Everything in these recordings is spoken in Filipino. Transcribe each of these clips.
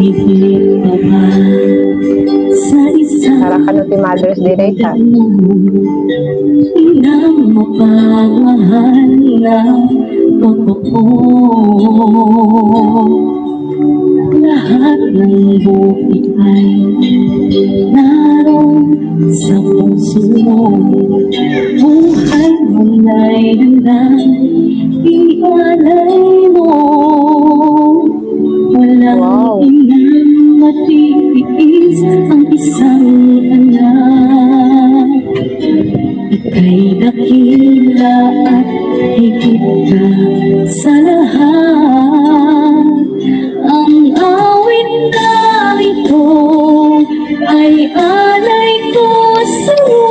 Higit pa ba sa isang Para kanuti Mother's Day right ha. na mapagmahal na totoo. Lahat ng buhay ay naroon sa puso mo. Buhay mo'y handang ialay mo. Walang inang matitiis ang isang anak. Ika'y dakila at higit ka sa lahat. Ang awit na ito ay alay ko sa'yo.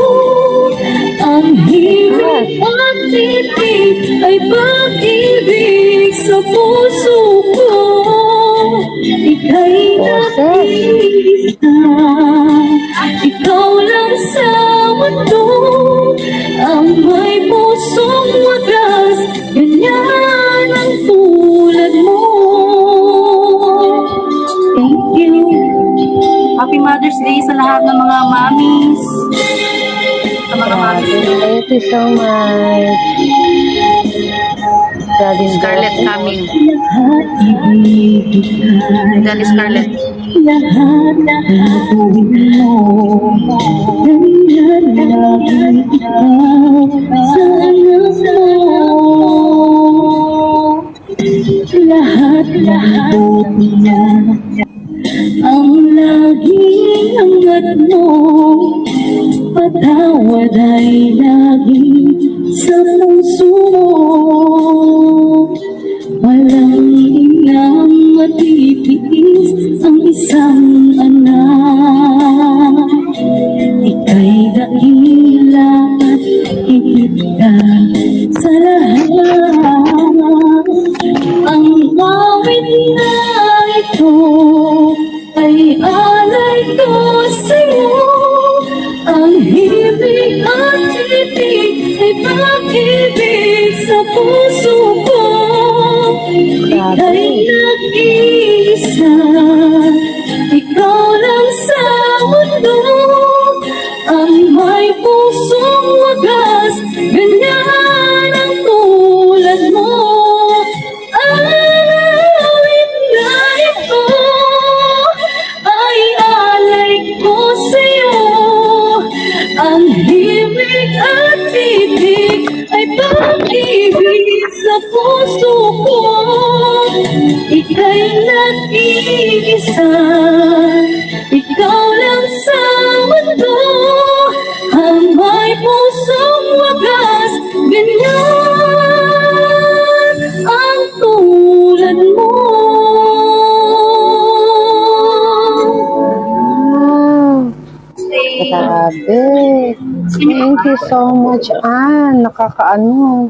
Ang himig at titig ay pag-ibig sa puso ko. Ika'y nag-iisa, ikaw lang sa mundo. Ang may pusong wagas, ganyan ang tulad mo. Thank you. Happy Mother's Day sa lahat ng mga mommies. Sa mga mommies. Thank you so much. Scarlett coming. Lahat ibigay Dali Scarlett. lahat na gagawin mo. Ganyan lagi ikaw sa anak mo. Lahat buti na ang laging hangat mo. Patawad ay lagi sa puso mo. Walang inang matitiis ang isang anak. Ika'y dakila at higit ka sa lahat. Ang awit na ito ay alay ko sa'yo. Ang hibig at titig ay pag-ibig sa puso ko. Ika'y nag-iisa, ikaw lang sa mundo. Ang may pusong wagas, ganyan ang tulad mo. Ang awit na ito ay alay ko sa'yo. Ang himig at titig ay pag-ibig sa puso ko. Ika'y nag-iisa, ikaw lang sa mundo. Ang may pusong wagas, ganyan ang tulad mo. Grabe. Thank you so much, Ann. Nakakaano.